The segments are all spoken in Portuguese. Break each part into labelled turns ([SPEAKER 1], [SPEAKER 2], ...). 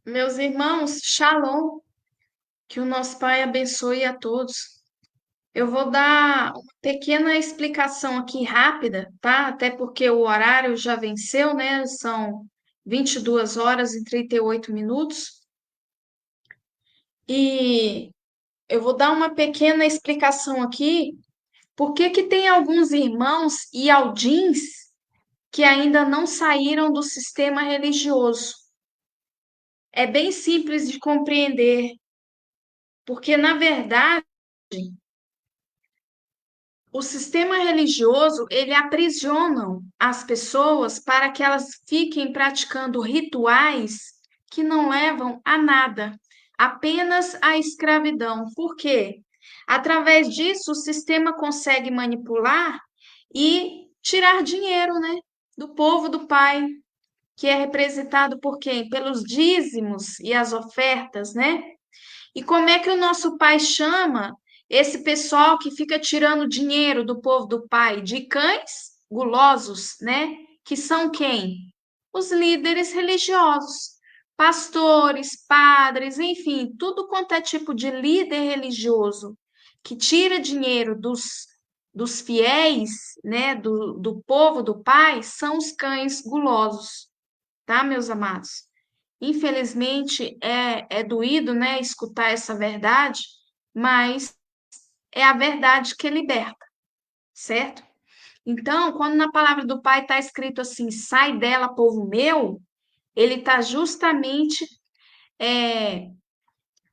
[SPEAKER 1] Meus irmãos, Shalom, que o nosso Pai abençoe a todos. Eu vou dar uma pequena explicação aqui rápida, tá? Até porque o horário já venceu, né? São 22 horas e 38 minutos. E eu vou dar uma pequena explicação aqui, porque que tem alguns irmãos e aldins que ainda não saíram do sistema religioso. É bem simples de compreender, porque na verdade o sistema religioso, ele aprisiona as pessoas para que elas fiquem praticando rituais que não levam a nada, apenas à escravidão. Por quê? Através disso, o sistema consegue manipular e tirar dinheiro, né, do povo do Pai, que é representado por quem? Pelos dízimos e as ofertas, né? E como é que o nosso pai chama esse pessoal que fica tirando dinheiro do povo do pai? De cães gulosos, né? Que são quem? Os líderes religiosos, pastores, padres, enfim, tudo quanto é tipo de líder religioso que tira dinheiro dos fiéis, né? Do povo do pai, são os cães gulosos, tá, meus amados? Infelizmente, é doído, né, escutar essa verdade, mas é a verdade que liberta, certo? Então, quando na palavra do Pai está escrito assim, sai dela, povo meu, ele está justamente é,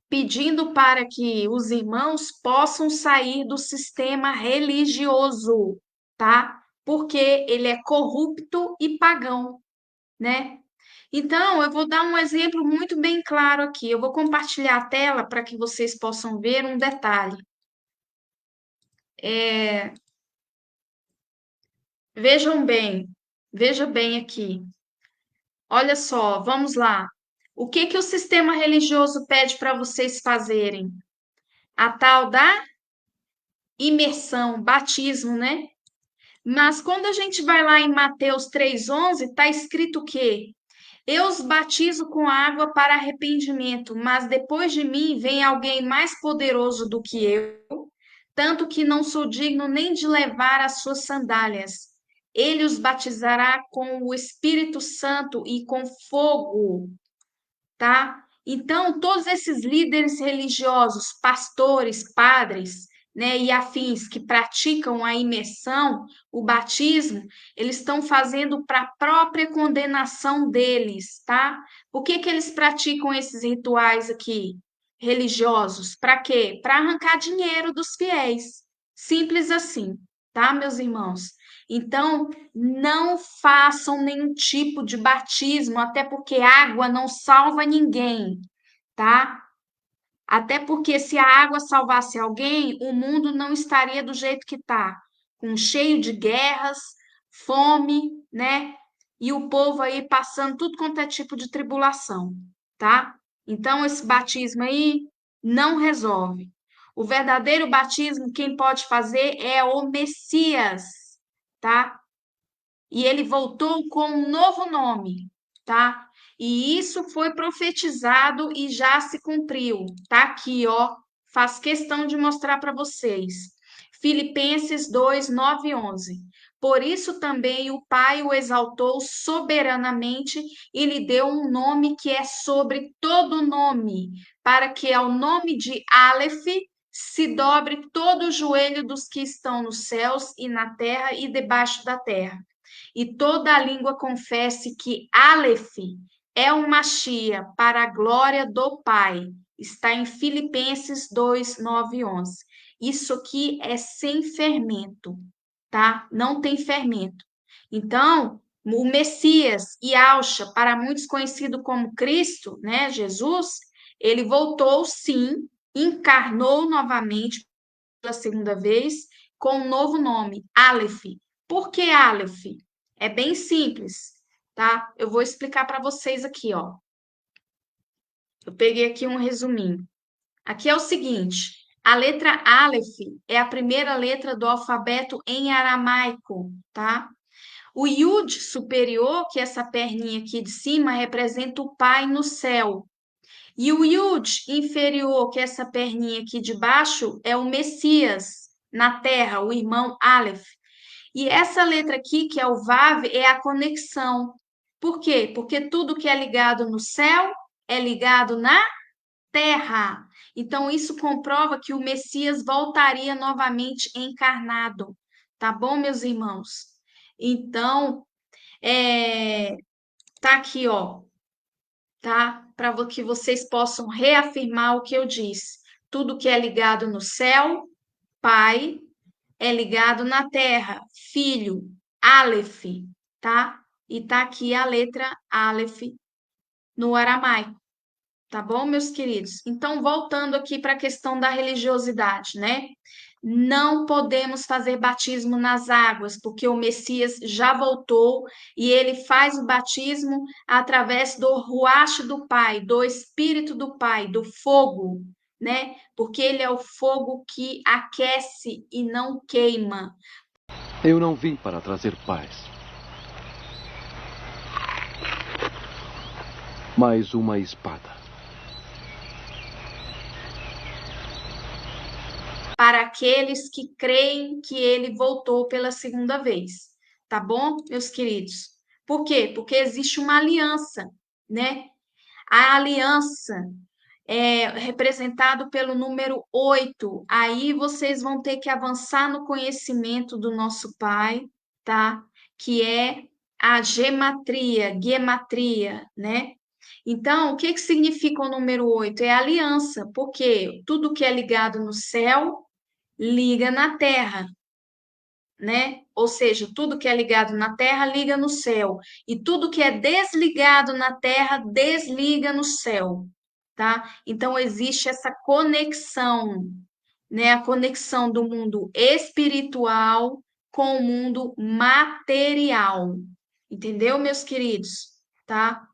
[SPEAKER 1] pedindo para que os irmãos possam sair do sistema religioso, tá? Porque ele é corrupto e pagão, né? Então, eu vou dar um exemplo muito bem claro aqui. Eu vou compartilhar a tela para que vocês possam ver um detalhe. É, vejam bem, veja bem aqui. Olha só, vamos lá. O que que o sistema religioso pede para vocês fazerem? A tal da imersão, batismo, né? Mas quando a gente vai lá em Mateus 3:11, está escrito o quê? Eu os batizo com água para arrependimento, mas depois de mim vem alguém mais poderoso do que eu, tanto que não sou digno nem de levar as suas sandálias. Ele os batizará com o Espírito Santo e com fogo, tá? Então, todos esses líderes religiosos, pastores, padres, né, e afins que praticam a imersão, o batismo, eles estão fazendo para a própria condenação deles, tá? Por que que eles praticam esses rituais aqui religiosos? Para quê? Para arrancar dinheiro dos fiéis. Simples assim, tá, meus irmãos? Então, não façam nenhum tipo de batismo, até porque água não salva ninguém, tá? Até porque se a água salvasse alguém, o mundo não estaria do jeito que está, com cheio de guerras, fome, né? E o povo aí passando tudo quanto é tipo de tribulação, tá? Então, esse batismo aí não resolve. O verdadeiro batismo, quem pode fazer é o Messias, tá? E ele voltou com um novo nome, tá? E isso foi profetizado e já se cumpriu. Tá aqui, ó. Faz questão de mostrar para vocês. Filipenses 2, 9 e 11. Por isso também o Pai o exaltou soberanamente e lhe deu um nome que é sobre todo nome, para que ao nome de Aleph se dobre todo o joelho dos que estão nos céus e na terra e debaixo da terra e toda a língua confesse que Aleph é o Machia para a glória do Pai. Está em Filipenses 2, 9 e 11. Isso aqui é sem fermento, tá? Não tem fermento. Então, o Messias, Yahshua, para muitos conhecido como Cristo, né, Jesus, ele voltou sim, encarnou novamente pela segunda vez com um novo nome, Aleph. Por que Aleph? É bem simples, tá? Eu vou explicar para vocês aqui, ó. Eu peguei aqui um resuminho. Aqui é o seguinte: a letra Aleph é a primeira letra do alfabeto em aramaico, tá? O Yud superior, que é essa perninha aqui de cima, representa o Pai no céu. E o Yud inferior, que é essa perninha aqui de baixo, é o Messias na terra, o irmão Aleph. E essa letra aqui, que é o Vav, é a conexão. Por quê? Porque tudo que é ligado no céu é ligado na terra. Então, isso comprova que o Messias voltaria novamente encarnado. Tá bom, meus irmãos? Então, tá aqui, ó, tá? Para que vocês possam reafirmar o que eu disse. Tudo que é ligado no céu, Pai, é ligado na terra, Filho, Aleph, tá? E tá aqui a letra Aleph no aramaico. Tá bom, meus queridos? Então, voltando aqui para a questão da religiosidade, né? Não podemos fazer batismo nas águas, porque o Messias já voltou e ele faz o batismo através do ruach do Pai, do Espírito do Pai, do fogo, né? Porque ele é o fogo que aquece e não queima.
[SPEAKER 2] Eu não vim para trazer paz, mas uma espada.
[SPEAKER 1] Para aqueles que creem que ele voltou pela segunda vez. Tá bom, meus queridos? Por quê? Porque existe uma aliança, né? A aliança é representado pelo número 8. Aí vocês vão ter que avançar no conhecimento do nosso Pai, tá? Que é a gematria, né? Então, o que que significa o número 8? É aliança, porque tudo que é ligado no céu liga na terra, né? Ou seja, tudo que é ligado na terra liga no céu, e tudo que é desligado na terra desliga no céu, tá? Então existe essa conexão, né? A conexão do mundo espiritual com o mundo material. Entendeu, meus queridos? Tá?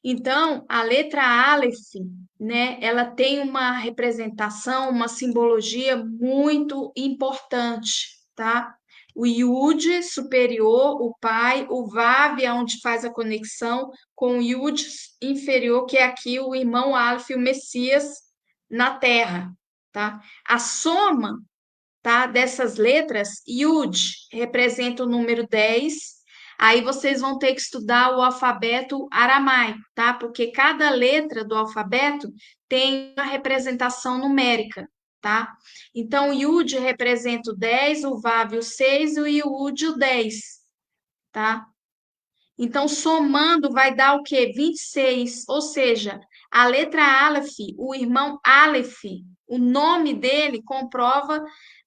[SPEAKER 1] Então, a letra Aleph, né, ela tem uma representação, uma simbologia muito importante, tá? O Yud superior, o pai, o Vav é onde faz a conexão com o Yud inferior, que é aqui o irmão Aleph, o Messias na Terra, tá? A soma, tá, dessas letras, Yud representa o número 10. Aí vocês vão ter que estudar o alfabeto aramaico, tá? Porque cada letra do alfabeto tem uma representação numérica, tá? Então, o Yud representa o 10, o Vav o 6 e o Yud o 10, tá? Então, somando vai dar o quê? 26. Ou seja, a letra Aleph, o irmão Aleph, o nome dele comprova,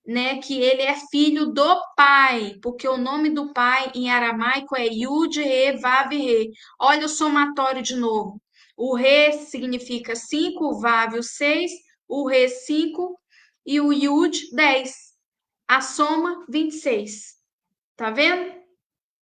[SPEAKER 1] né, que ele é filho do pai, porque o nome do pai em aramaico é Yud, Re, Vav, Re. Olha o somatório de novo. O Re significa 5, o Vav o 6, o Re 5 e o Yud 10. A soma 26. Tá vendo?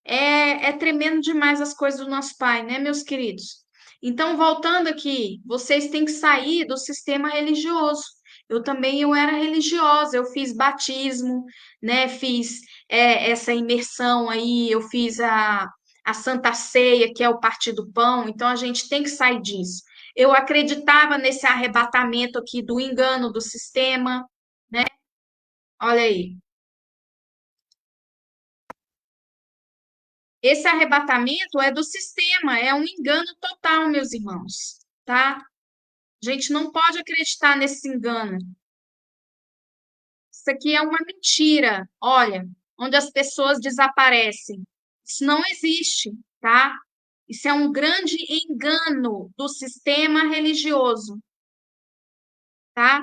[SPEAKER 1] É tremendo demais as coisas do nosso Pai, né, meus queridos? Então, voltando aqui, vocês têm que sair do sistema religioso. Eu era religiosa, eu fiz batismo, né? Fiz essa imersão aí, eu fiz a Santa Ceia, que é o partir do pão. Então, a gente tem que sair disso. Eu acreditava nesse arrebatamento aqui do engano do sistema, né? Olha aí. Esse arrebatamento é do sistema, é um engano total, meus irmãos, tá? A gente não pode acreditar nesse engano. Isso aqui é uma mentira, olha, onde as pessoas desaparecem. Isso não existe, tá? Isso é um grande engano do sistema religioso, tá?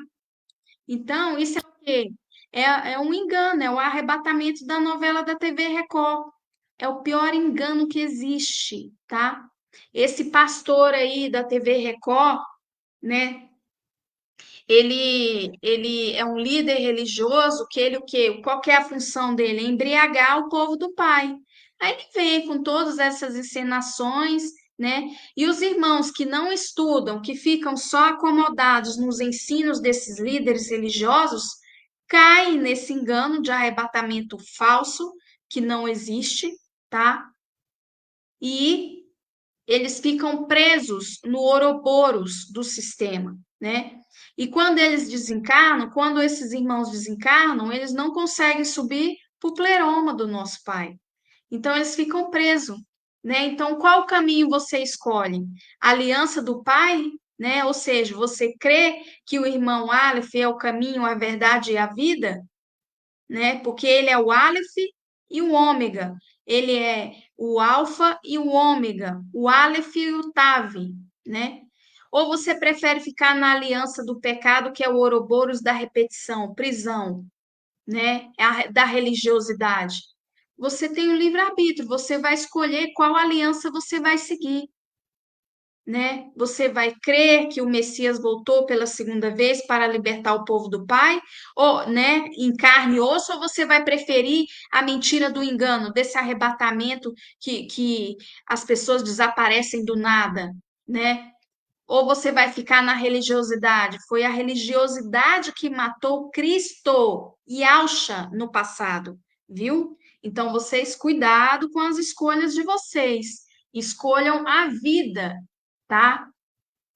[SPEAKER 1] Então, isso é o quê? É um engano, é o arrebatamento da novela da TV Record. É o pior engano que existe, tá? Esse pastor aí da TV Record, né? Ele é um líder religioso que ele o quê? Qual que é a função dele? É embriagar o povo do Pai. Aí ele vem com todas essas encenações, né? E os irmãos que não estudam, que ficam só acomodados nos ensinos desses líderes religiosos, caem nesse engano de arrebatamento falso que não existe, tá? E eles ficam presos no Ouroboros do sistema, né? E quando eles desencarnam, quando esses irmãos desencarnam, eles não conseguem subir para o pleroma do nosso Pai. Então, eles ficam presos, né? Então, qual caminho você escolhe? A aliança do Pai, né? Ou seja, você crê que o irmão Aleph é o caminho, a verdade e a vida, né? Porque ele é o Aleph e o Ômega. Ele é o Alfa e o Ômega, o Aleph e o Tav, né? Ou você prefere ficar na aliança do pecado, que é o Ouroboros da repetição, prisão, né? Da religiosidade. Você tem o livre-arbítrio, você vai escolher qual aliança você vai seguir, né? Você vai crer que o Messias voltou pela segunda vez para libertar o povo do Pai, ou, né, em carne e osso, ou você vai preferir a mentira do engano, desse arrebatamento que as pessoas desaparecem do nada, né? Ou você vai ficar na religiosidade? Foi a religiosidade que matou Cristo e Alcha no passado, viu? Então, vocês, cuidado com as escolhas de vocês. Escolham a vida, tá?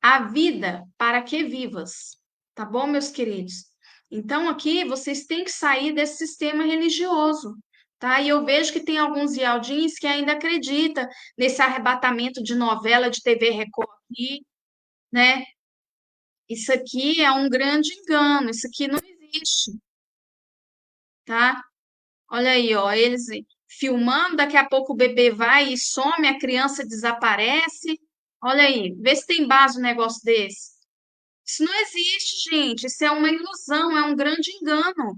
[SPEAKER 1] A vida para que vivas, tá bom, meus queridos? Então, aqui vocês têm que sair desse sistema religioso, tá? E eu vejo que tem alguns ialdins que ainda acreditam nesse arrebatamento de novela de TV Record aqui, né? Isso aqui é um grande engano, isso aqui não existe, tá? Olha aí, ó, eles filmando, daqui a pouco o bebê vai e some, a criança desaparece. Olha aí, vê se tem base um negócio desse. Isso não existe, gente, isso é uma ilusão, é um grande engano,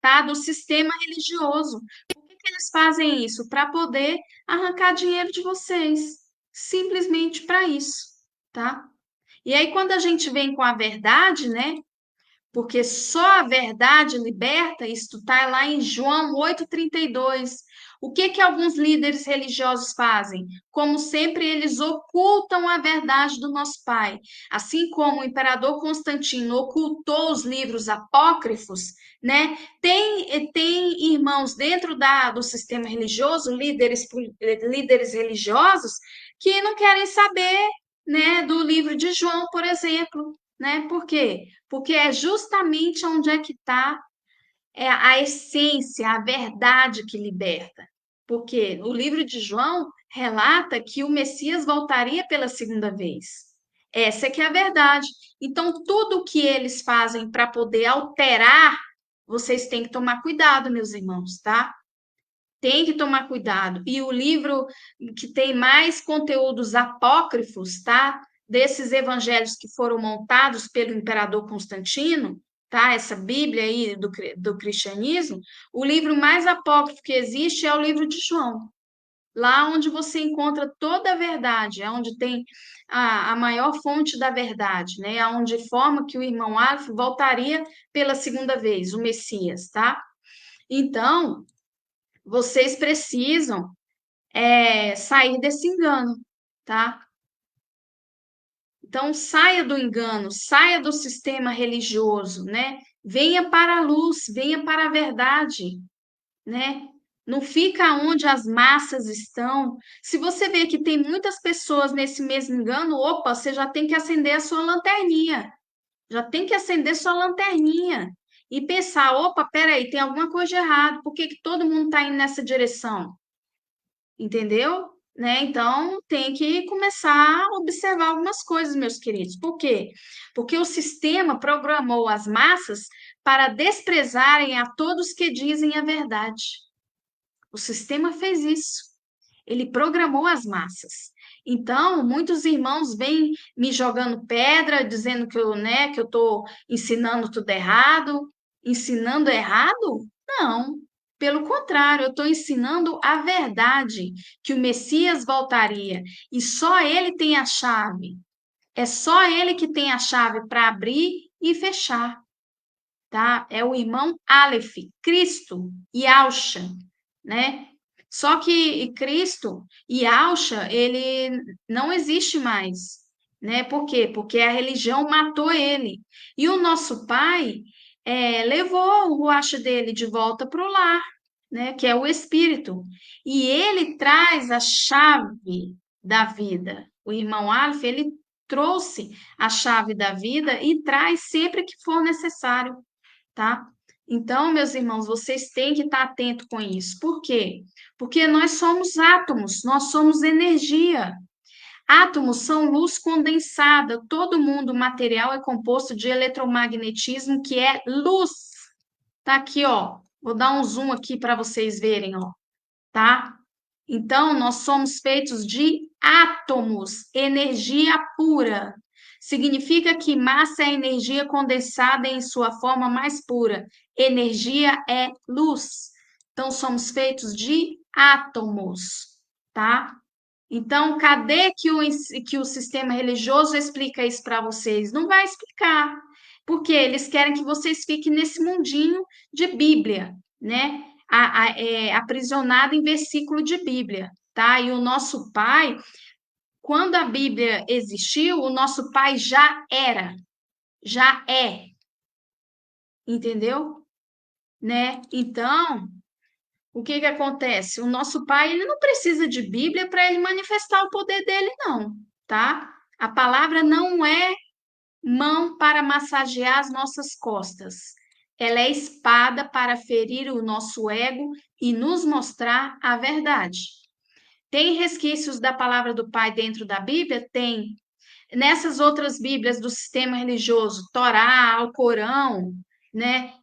[SPEAKER 1] tá? Do sistema religioso. Por que que eles fazem isso? Para poder arrancar dinheiro de vocês. Simplesmente para isso, tá? E aí, quando a gente vem com a verdade, né? Porque só a verdade liberta, isto está lá em João 8,32. O que que alguns líderes religiosos fazem? Como sempre, eles ocultam a verdade do nosso Pai. Assim como o imperador Constantino ocultou os livros apócrifos, né? Tem irmãos dentro do sistema religioso, líderes religiosos, que não querem saber, né, do livro de João, por exemplo, né? Por quê? Porque é justamente onde é que está a essência, a verdade que liberta. Porque o livro de João relata que o Messias voltaria pela segunda vez. Essa é que é a verdade. Então, tudo que eles fazem para poder alterar, vocês têm que tomar cuidado, meus irmãos, tá? Tem que tomar cuidado. E o livro que tem mais conteúdos apócrifos, tá? Desses evangelhos que foram montados pelo imperador Constantino, tá? Essa Bíblia aí do cristianismo, o livro mais apócrifo que existe é o livro de João. Lá onde você encontra toda a verdade, é onde tem a maior fonte da verdade, né? É onde forma que o irmão Aleph voltaria pela segunda vez, o Messias, tá? Então, vocês precisam sair desse engano, tá? Então, saia do engano, saia do sistema religioso, né? Venha para a luz, venha para a verdade, né? Não fica onde as massas estão. Se você vê que tem muitas pessoas nesse mesmo engano, opa, você já tem que acender a sua lanterninha. Já tem que acender sua lanterninha e pensar, opa, peraí, tem alguma coisa de errado. Por que que todo mundo está indo nessa direção? Entendeu? Né? Então, tem que começar a observar algumas coisas, meus queridos. Por quê? Porque o sistema programou as massas para desprezarem a todos que dizem a verdade. O sistema fez isso. Ele programou as massas. Então, muitos irmãos vêm me jogando pedra, dizendo que né, que eu estou ensinando tudo errado. Ensinando errado? Não. Pelo contrário, eu estou ensinando a verdade, que o Messias voltaria. E só ele tem a chave. É só ele que tem a chave para abrir e fechar, tá? É o irmão Aleph, Cristo e Alcha, né? Só que Cristo e Alcha, ele não existe mais, né? Por quê? Porque a religião matou ele. E o nosso pai levou o Ruach dele de volta para o lar, né? Que é o Espírito. E ele traz a chave, da vida. O irmão Aleph, ele trouxe a chave da vida e traz sempre que for necessário, tá? Então, meus irmãos, vocês têm que estar atentos com isso. Por quê? Porque nós somos átomos, nós somos energia. Átomos são luz condensada. Todo mundo material é composto de eletromagnetismo, que é luz. Tá aqui, ó. Vou dar um zoom aqui para vocês verem, ó, tá? Então, nós somos feitos de átomos, energia pura. Significa que massa é energia condensada em sua forma mais pura. Energia é luz. Então, somos feitos de átomos, tá? Então, cadê que o sistema religioso explica isso para vocês? Não vai explicar, porque eles querem que vocês fiquem nesse mundinho de Bíblia, né? Aprisionado em versículo de Bíblia, tá? E o nosso Pai, quando a Bíblia existiu, o nosso Pai já é, entendeu? Né? Então, o que que acontece? O nosso pai, ele não precisa de Bíblia para ele manifestar o poder dele, não, tá? A palavra não é mão para massagear as nossas costas. Ela é espada para ferir o nosso ego e nos mostrar a verdade. Tem resquícios da palavra do Pai dentro da Bíblia? Tem. Nessas outras Bíblias do sistema religioso, Torá, Alcorão, né?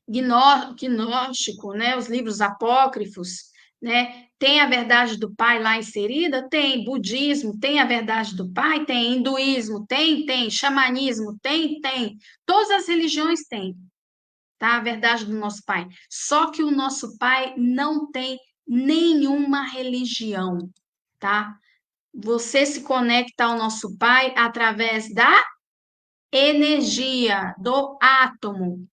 [SPEAKER 1] Gnóstico, né? Os livros apócrifos, né? Tem a verdade do Pai lá inserida? Tem. Budismo tem a verdade do Pai? Tem. Hinduísmo tem. Xamanismo tem. Todas as religiões têm, tá? A verdade do nosso Pai. Só que o nosso Pai não tem nenhuma religião, tá? Você se conecta ao nosso Pai através da energia do átomo.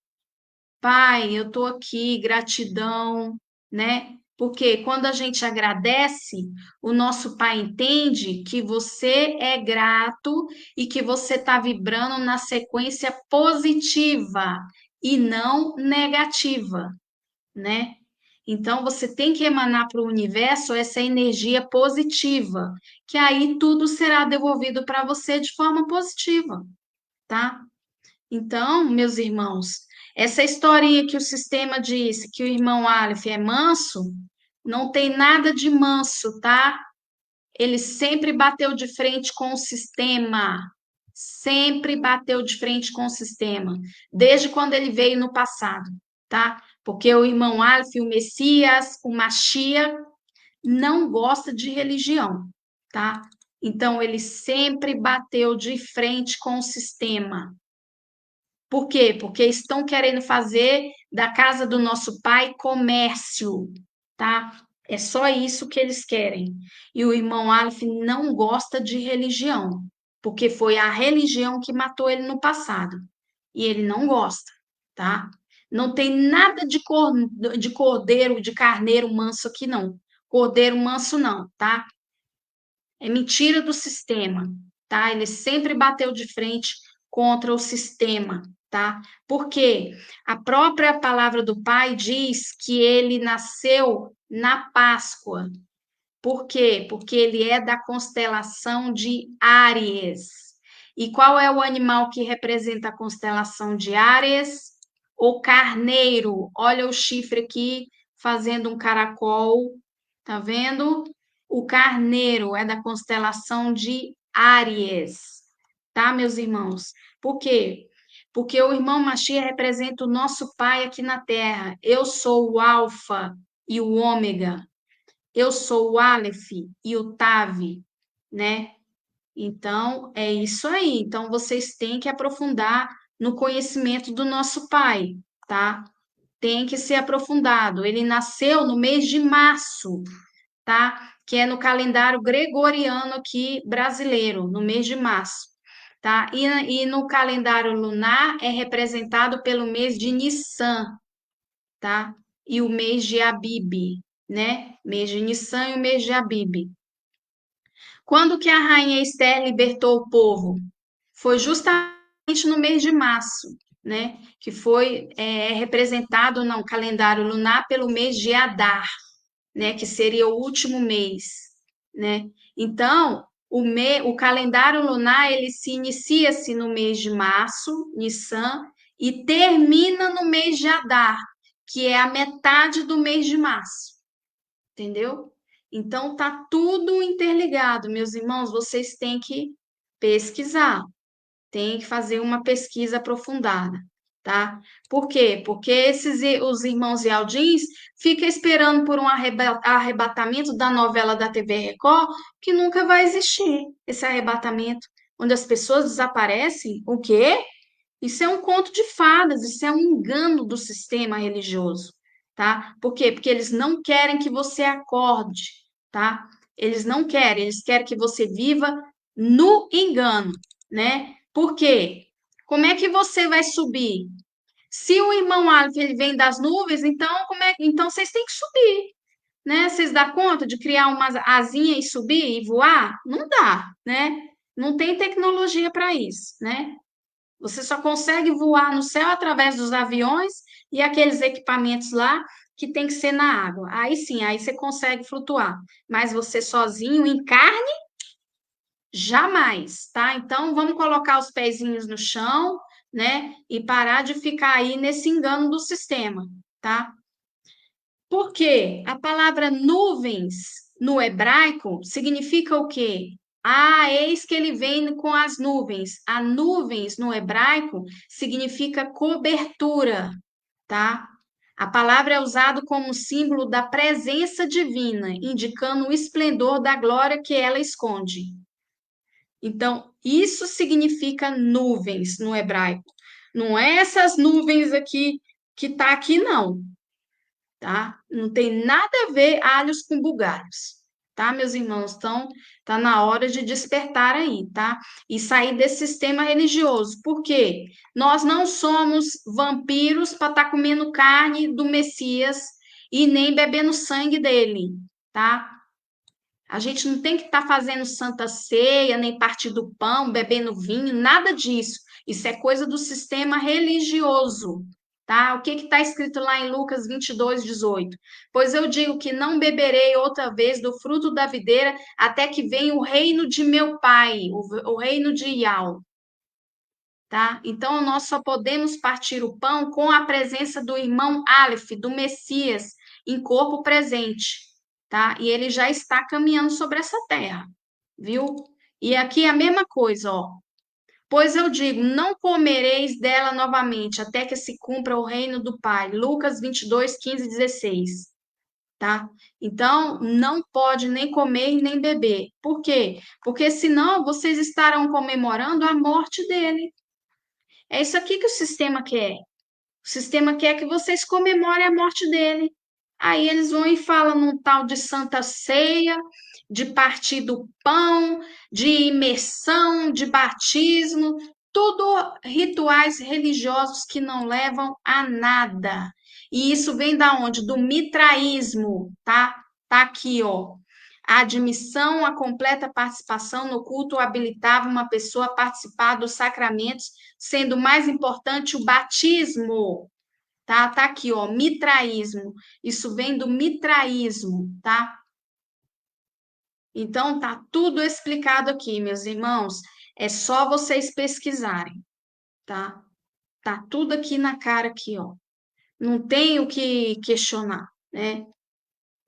[SPEAKER 1] Pai, eu estou aqui, gratidão, né? Porque quando a gente agradece, o nosso Pai entende que você é grato e que você está vibrando na sequência positiva e não negativa, né? Então você tem que emanar para o universo essa energia positiva, que aí tudo será devolvido para você de forma positiva, tá? Então, meus irmãos, essa historinha que o sistema disse que o irmão Aleph é manso, não tem nada de manso, tá? Ele sempre bateu de frente com o sistema. Sempre bateu de frente com o sistema, desde quando ele veio no passado, tá? Porque o irmão Aleph, o Messias, o Mashiach, não gosta de religião, tá? Então, ele sempre bateu de frente com o sistema. Por quê? Porque estão querendo fazer da casa do nosso pai comércio, tá? É só isso que eles querem. E o irmão Aleph não gosta de religião, porque foi a religião que matou ele no passado. E ele não gosta, tá? Não tem nada de cordeiro, de carneiro manso aqui, não. Cordeiro manso, não, tá? É mentira do sistema, tá? Ele sempre bateu de frente contra o sistema, tá? Porque a própria palavra do Pai diz que ele nasceu na Páscoa. Por quê? Porque ele é da constelação de Áries. E qual é o animal que representa a constelação de Áries? O carneiro. Olha o chifre aqui fazendo um caracol, tá vendo? O carneiro é da constelação de Áries, tá, meus irmãos? Por quê? Porque o irmão Machia representa o nosso pai aqui na Terra. Eu sou o Alfa e o Ômega. Eu sou o Aleph e o Tav, né? Então, é isso aí. Então, vocês têm que aprofundar no conhecimento do nosso pai, tá? Tem que ser aprofundado. Ele nasceu no mês de março, tá? Que é no calendário gregoriano aqui brasileiro, no mês de março, tá? E no calendário lunar é representado pelo mês de Nissan, tá? E o mês de Abib, né? Mês de Nissan e o mês de Abib. Quando que a rainha Esther libertou o povo? Foi justamente no mês de março, né? Que foi representado no calendário lunar pelo mês de Adar, né, que seria o último mês, né? Então, o calendário lunar ele se inicia-se no mês de março, Nissan, e termina no mês de Adar, que é a metade do mês de março, entendeu? Então tá tudo interligado, meus irmãos, vocês têm que pesquisar, tem que fazer uma pesquisa aprofundada, tá? Por quê? Porque os irmãos Yaldins ficam esperando por um arrebatamento da novela da TV Record que nunca vai existir, esse arrebatamento, onde as pessoas desaparecem. O quê? Isso é um conto de fadas, isso é um engano do sistema religioso, tá? Por quê? Porque eles não querem que você acorde, tá? Eles não querem, eles querem que você viva no engano, né? Por quê? Como é que você vai subir? Se o irmão Aleph ele vem das nuvens, então vocês têm que subir, né? Vocês dão conta de criar uma asinha e subir e voar? Não dá, né? Não tem tecnologia para isso, né? Você só consegue voar no céu através dos aviões e aqueles equipamentos lá que tem que ser na água. Aí sim, aí você consegue flutuar. Mas você sozinho, em carne, jamais, tá? Então vamos colocar os pezinhos no chão, né? E parar de ficar aí nesse engano do sistema, tá? Porque a palavra nuvens no hebraico significa o quê? Ah, eis que ele vem com as nuvens. A nuvens no hebraico significa cobertura, tá? A palavra é usada como símbolo da presença divina, indicando o esplendor da glória que ela esconde. Então, isso significa nuvens no hebraico. Não é essas nuvens aqui que tá aqui, não, tá? Não tem nada a ver alhos com bugalhos, tá, meus irmãos? Então, tá na hora de despertar aí, tá? E sair desse sistema religioso. Por quê? Nós não somos vampiros para estar comendo carne do Messias e nem bebendo sangue dele, tá? A gente não tem que estar fazendo santa ceia, nem partir do pão, bebendo vinho, nada disso. Isso é coisa do sistema religioso, tá? O que está escrito lá em Lucas 22:18? Pois eu digo que não beberei outra vez do fruto da videira até que venha o reino de meu pai, o reino de Iau, tá? Então nós só podemos partir o pão com a presença do irmão Aleph, do Messias, em corpo presente, tá? E ele já está caminhando sobre essa terra, viu? E aqui é a mesma coisa, ó. Pois eu digo, não comereis dela novamente, até que se cumpra o reino do Pai. Lucas 22:15-16, tá? Então, não pode nem comer nem beber. Por quê? Porque senão vocês estarão comemorando a morte dele. É isso aqui que o sistema quer. O sistema quer que vocês comemorem a morte dele. Aí eles vão e falam num tal de Santa Ceia, de partir do pão, de imersão, de batismo, tudo rituais religiosos que não levam a nada. E isso vem da onde? Do mitraísmo, tá? Tá aqui, ó. A admissão, a completa participação no culto habilitava uma pessoa a participar dos sacramentos, sendo mais importante o batismo, tá? Tá aqui, ó, mitraísmo. Isso vem do mitraísmo, tá? Então tá tudo explicado aqui, meus irmãos. É só vocês pesquisarem, tá? Tá tudo aqui na cara aqui, ó. Não tem o que questionar, né?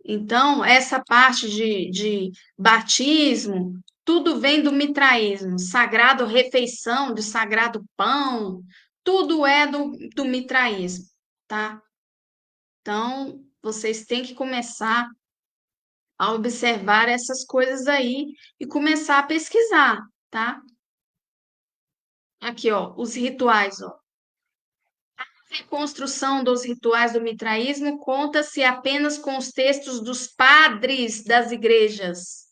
[SPEAKER 1] Então, essa parte de batismo, tudo vem do mitraísmo, sagrado refeição, de sagrado pão, tudo é do mitraísmo, tá? Então, vocês têm que começar a observar essas coisas aí e começar a pesquisar, tá? Aqui, ó, os rituais, ó. A reconstrução dos rituais do mitraísmo conta-se apenas com os textos dos padres das igrejas,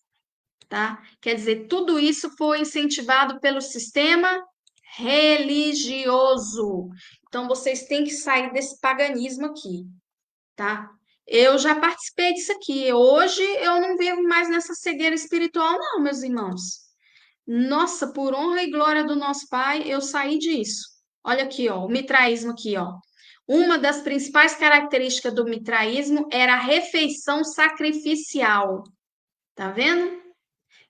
[SPEAKER 1] tá? Quer dizer, tudo isso foi incentivado pelo sistema religioso. Então, vocês têm que sair desse paganismo aqui, tá? Eu já participei disso aqui. Hoje eu não vivo mais nessa cegueira espiritual, não, meus irmãos. Nossa, por honra e glória do nosso Pai, eu saí disso. Olha aqui, ó, o mitraísmo aqui, ó. uma das principais características do mitraísmo era a refeição sacrificial. Tá vendo?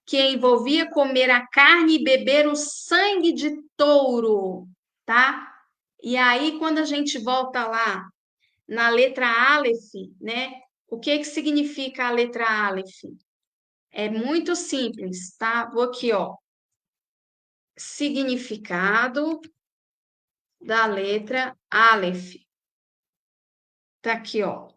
[SPEAKER 1] Que envolvia comer a carne e beber o sangue de touro, tá? E aí, quando a gente volta lá na letra Aleph, né? O que que significa a letra Aleph? É muito simples, tá? Vou aqui, ó. Significado da letra Aleph. Tá aqui, ó.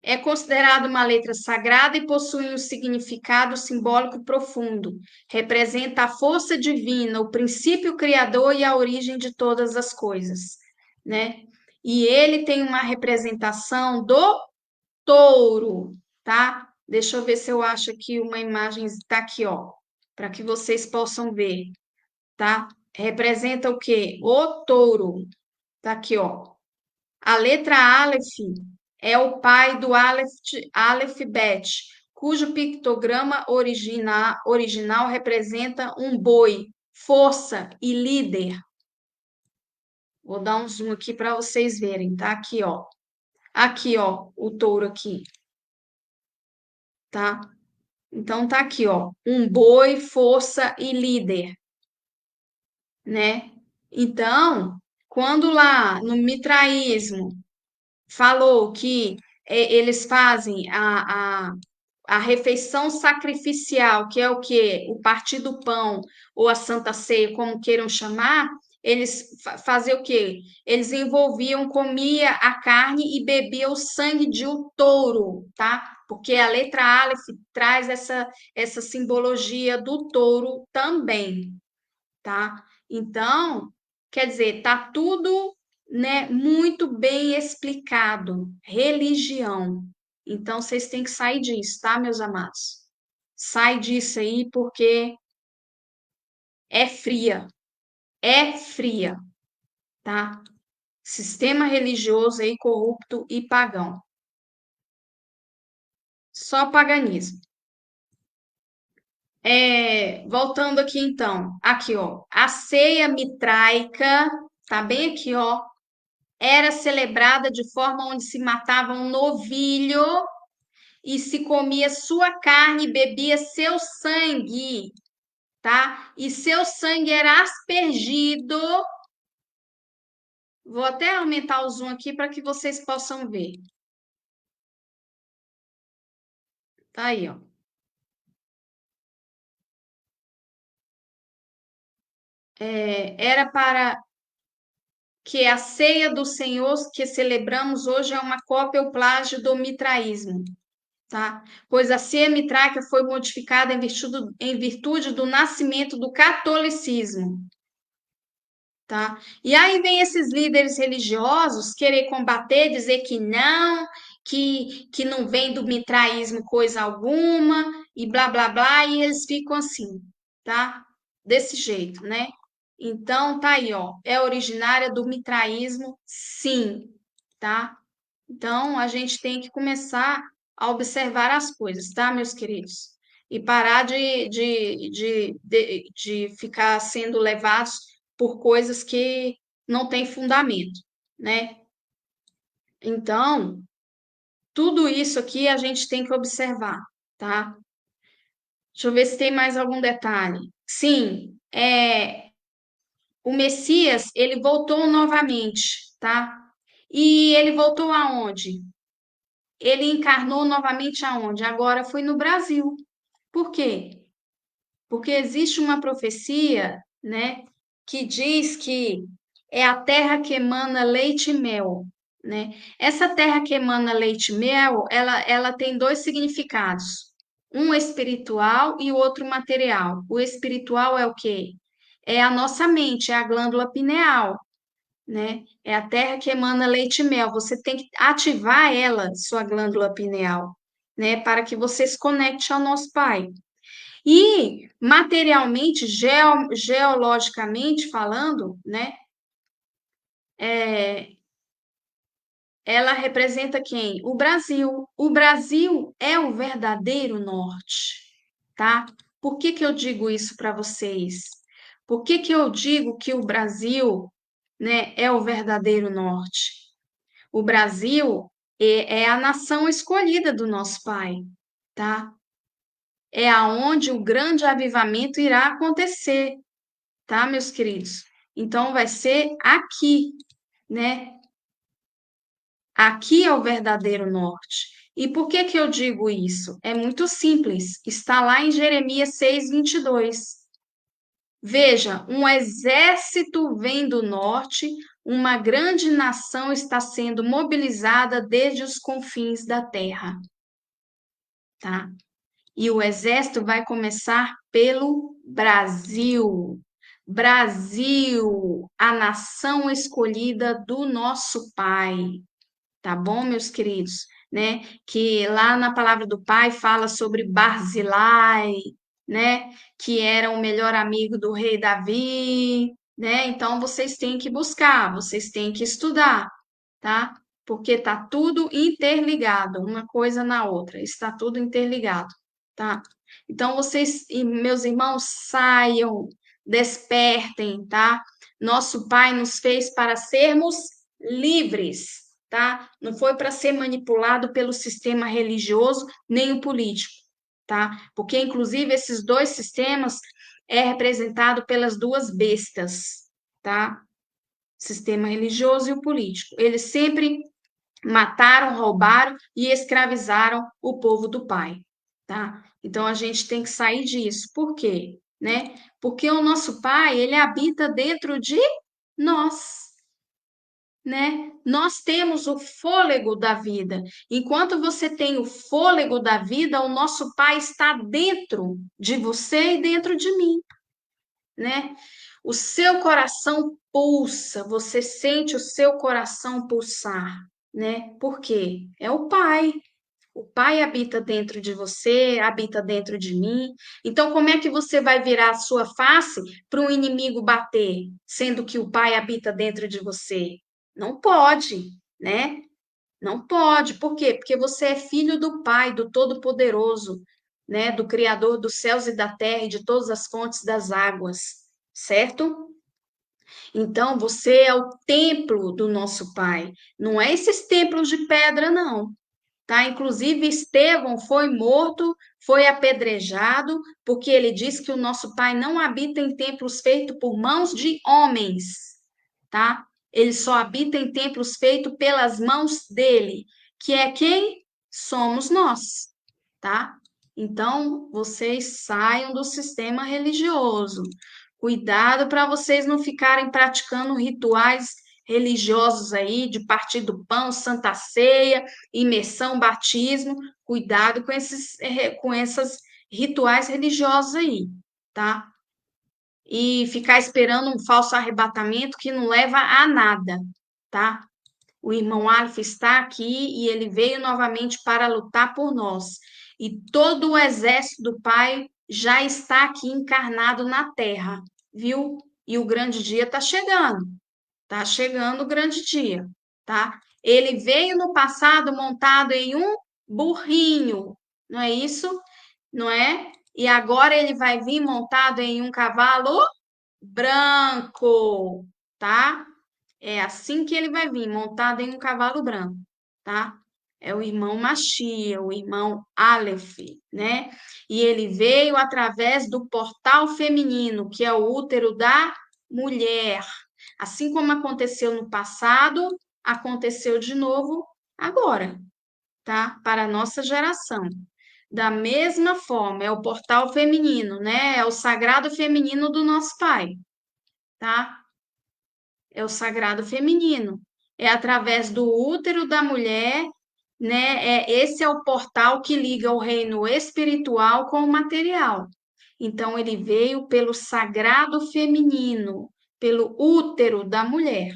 [SPEAKER 1] É considerado uma letra sagrada e possui um significado simbólico profundo. Representa a força divina, o princípio criador e a origem de todas as coisas, né? E ele tem uma representação do touro, tá? Deixa eu ver se eu acho aqui uma imagem, tá aqui, ó, para que vocês possam ver, tá? Representa o quê? O touro. Tá aqui, ó. A letra Aleph é o pai do Aleph Bet, cujo pictograma original representa um boi, força e líder. Vou dar um zoom aqui para vocês verem, tá? Aqui, ó. Aqui, ó, o touro aqui, tá? Então tá aqui, ó, um boi, força e líder, né? Então, quando lá no mitraísmo falou que eles fazem a refeição sacrificial, que é o quê? O partir do pão ou a Santa Ceia, como queiram chamar, eles faziam o quê? Eles envolviam, comia a carne e bebia o sangue de um touro, tá? Porque a letra Aleph traz essa simbologia do touro também, tá? Então, quer dizer, tá tudo, né, muito bem explicado. Religião. Então, vocês têm que sair disso, tá, meus amados? Sai disso aí porque é fria, tá? Sistema religioso aí corrupto e pagão. Só paganismo. Voltando aqui então, aqui ó, a ceia mitraica, tá bem aqui ó, era celebrada de forma onde se matava um novilho e se comia sua carne e bebia seu sangue, tá? E seu sangue era aspergido. Vou até aumentar o zoom aqui para que vocês possam ver. Tá aí, ó. Era para que a ceia do Senhor que celebramos hoje é uma cópia ou plágio do mitraísmo, tá? Pois a ceia mitráquica foi modificada em virtude do nascimento do catolicismo, tá? E aí vem esses líderes religiosos querer combater, dizer que não vem do mitraísmo coisa alguma, e blá, blá, blá, e eles ficam assim, tá? Desse jeito, né? Então, tá aí, ó. É originária do mitraísmo, sim, tá? Então, a gente tem que começar a observar as coisas, tá, meus queridos? E parar de ficar sendo levados por coisas que não têm fundamento, né? Então, tudo isso aqui a gente tem que observar, tá? Deixa eu ver se tem mais algum detalhe. Sim, o Messias, ele voltou novamente, tá? E ele voltou aonde? Ele encarnou novamente aonde? Agora foi no Brasil. Por quê? Porque existe uma profecia, né, que diz que é a terra que emana leite e mel, né? Essa terra que emana leite e mel, ela tem dois significados, um espiritual e o outro material. O espiritual é o quê? É a nossa mente, é a glândula pineal, né? É a terra que emana leite e mel. Você tem que ativar ela, sua glândula pineal, né? Para que você se conecte ao nosso Pai. E materialmente, geologicamente falando, né? Ela representa quem? O Brasil. O Brasil é o verdadeiro norte, tá? Por que que eu digo isso para vocês? Por que que eu digo que o Brasil, né, é o verdadeiro norte. O Brasil é a nação escolhida do nosso Pai, tá? É aonde o grande avivamento irá acontecer, tá, meus queridos? Então vai ser aqui, né? Aqui é o verdadeiro norte. E por que que eu digo isso? É muito simples. Está lá em Jeremias 6:22. Veja, um exército vem do norte, uma grande nação está sendo mobilizada desde os confins da terra, tá? E o exército vai começar pelo Brasil. Brasil, a nação escolhida do nosso Pai. Tá bom, meus queridos? Né? Que lá na palavra do Pai fala sobre Barzilai, né? Que era o melhor amigo do rei Davi, né? Então vocês têm que buscar, vocês têm que estudar, tá? Porque tá tudo interligado, uma coisa na outra, está tudo interligado, tá? Então vocês, meus irmãos, saiam, despertem, tá? Nosso Pai nos fez para sermos livres, tá? Não foi para ser manipulado pelo sistema religioso nem o político, tá? Porque inclusive esses dois sistemas é representado pelas duas bestas, tá? Sistema religioso e o político. Eles sempre mataram, roubaram e escravizaram o povo do Pai, tá? Então a gente tem que sair disso. Por quê? Né? Porque o nosso Pai, ele habita dentro de nós, né? Nós temos o fôlego da vida. Enquanto você tem o fôlego da vida, o nosso Pai está dentro de você e dentro de mim, né? O seu coração pulsa, você sente o seu coração pulsar, né? Por quê? É o Pai. O Pai habita dentro de você, habita dentro de mim. Então, como é que você vai virar a sua face para um inimigo bater, sendo que o Pai habita dentro de você? Não pode, né? Não pode. Por quê? Porque você é filho do Pai, do Todo-Poderoso, né? Do Criador dos céus e da terra e de todas as fontes das águas, certo? Então, você é o templo do nosso Pai. Não é esses templos de pedra, não, tá? Inclusive, Estevão foi morto, foi apedrejado, porque ele diz que o nosso Pai não habita em templos feitos por mãos de homens, tá? Ele só habita em templos feitos pelas mãos dele, que é quem? Somos nós, tá? Então, vocês saiam do sistema religioso. Cuidado para vocês não ficarem praticando rituais religiosos aí de partir do pão, Santa Ceia, imersão, batismo. Cuidado com esses rituais religiosos aí, tá? E ficar esperando um falso arrebatamento que não leva a nada, tá? O irmão Aleph está aqui e ele veio novamente para lutar por nós. E todo o exército do Pai já está aqui encarnado na terra, viu? E o grande dia está chegando. Está chegando o grande dia, tá? Ele veio no passado montado em um burrinho, não é isso? Não é? E agora ele vai vir montado em um cavalo branco, tá? É assim que ele vai vir, montado em um cavalo branco, tá? É o irmão Machia, o irmão Aleph, né? E ele veio através do portal feminino, que é o útero da mulher. Assim como aconteceu no passado, aconteceu de novo agora, tá? Para a nossa geração. Da mesma forma, é o portal feminino, né? É o sagrado feminino do nosso pai, tá? É o sagrado feminino. É através do útero da mulher, né? Esse é o portal que liga o reino espiritual com o material. Então, ele veio pelo sagrado feminino, pelo útero da mulher,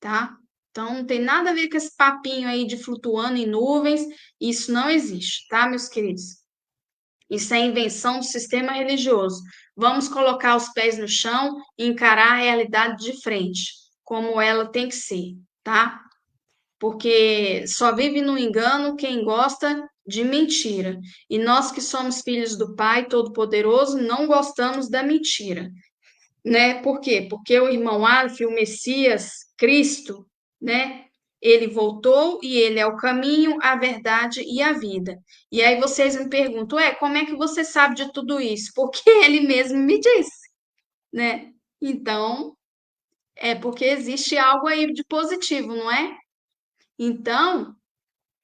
[SPEAKER 1] tá? Então, não tem nada a ver com esse papinho aí de flutuando em nuvens, isso não existe, tá, meus queridos? Isso é invenção do sistema religioso. Vamos colocar os pés no chão e encarar a realidade de frente, como ela tem que ser, tá? Porque só vive no engano quem gosta de mentira. E nós que somos filhos do Pai Todo-Poderoso não gostamos da mentira. né? Por quê? Porque o irmão Aleph, o Messias, Cristo, né? Ele voltou e ele é o caminho, a verdade e a vida. E aí vocês me perguntam, como é que você sabe de tudo isso? Porque ele mesmo me disse, né? Então, é porque existe algo aí de positivo, não é? Então,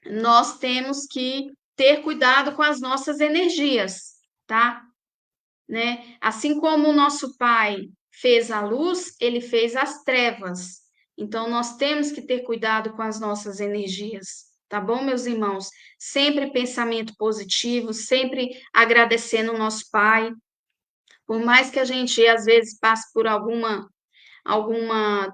[SPEAKER 1] nós temos que ter cuidado com as nossas energias, tá? Né? Assim como o nosso Pai fez a luz, ele fez as trevas. Então, nós temos que ter cuidado com as nossas energias, tá bom, meus irmãos? Sempre pensamento positivo, sempre agradecendo o nosso Pai. Por mais que a gente, às vezes, passe por alguma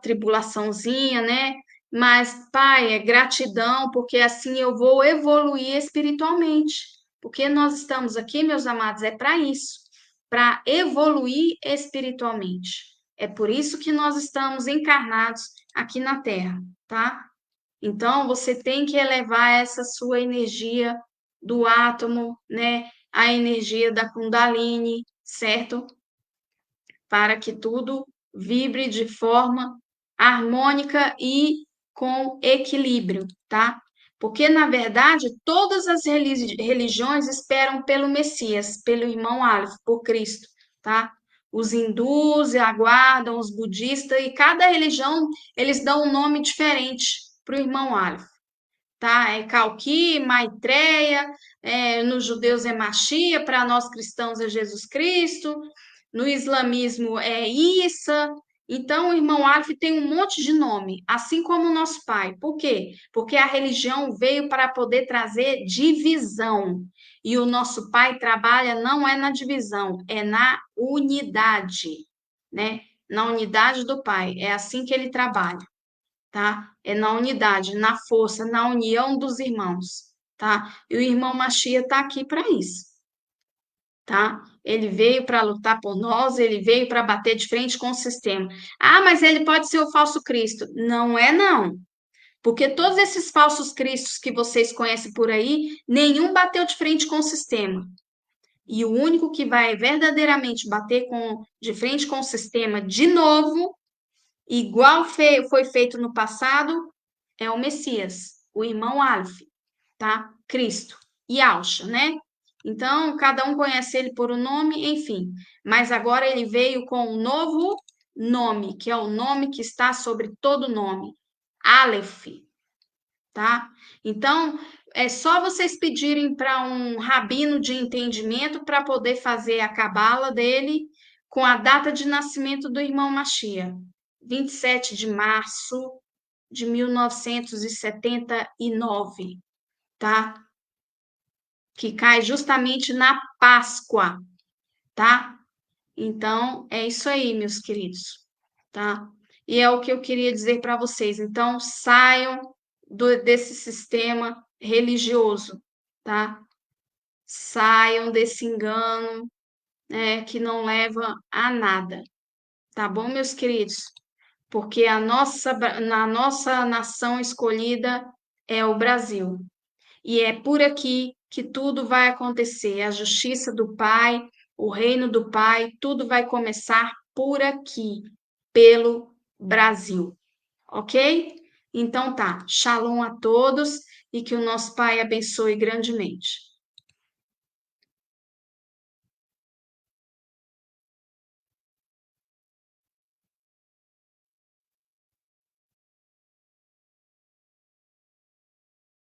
[SPEAKER 1] tribulaçãozinha, né? Mas, Pai, é gratidão, porque assim eu vou evoluir espiritualmente. Porque nós estamos aqui, meus amados, é para isso, para evoluir espiritualmente. É por isso que nós estamos encarnados aqui na Terra, tá? Então, você tem que elevar essa sua energia do átomo, né? A energia da Kundalini, certo? Para que tudo vibre de forma harmônica e com equilíbrio, tá? Porque, na verdade, todas as religiões esperam pelo Messias, pelo irmão Aleph, por Cristo, tá? Os hindus aguardam, os budistas, e cada religião, eles dão um nome diferente para o irmão Aleph, tá? É Kalki, Maitreya, nos judeus é Machia, para nós cristãos é Jesus Cristo, no islamismo é Issa. Então, o irmão Aleph tem um monte de nome, assim como o nosso pai. Por quê? Porque a religião veio para poder trazer divisão. E o nosso pai trabalha não é na divisão, é na unidade, né? Na unidade do pai. É assim que ele trabalha, tá? É na unidade, na força, na união dos irmãos, tá? E o irmão Machia está aqui para isso, tá? Ele veio para lutar por nós, ele veio para bater de frente com o sistema. Ah, mas ele pode ser o falso Cristo. Não é, não. Porque todos esses falsos cristos que vocês conhecem por aí, nenhum bateu de frente com o sistema. E o único que vai verdadeiramente bater de frente com o sistema de novo, igual foi feito no passado, é o Messias, o irmão Aleph, tá? Cristo. E Alcha, né? Então, cada um conhece ele por um nome, enfim. Mas agora ele veio com um novo nome, que é o nome que está sobre todo nome. Aleph, tá? Então, é só vocês pedirem para um rabino de entendimento para poder fazer a cabala dele com a data de nascimento do irmão Machia, 27 de março de 1979, tá? Que cai justamente na Páscoa, tá? Então, é isso aí, meus queridos, tá? E é o que eu queria dizer para vocês. Então, saiam desse sistema religioso, tá? Saiam desse engano, né, que não leva a nada, tá bom, meus queridos? Porque na nossa nação escolhida é o Brasil. E é por aqui que tudo vai acontecer. A justiça do Pai, o reino do Pai, tudo vai começar por aqui, pelo Brasil. Ok? Então tá. Shalom a todos e que o nosso Pai abençoe grandemente.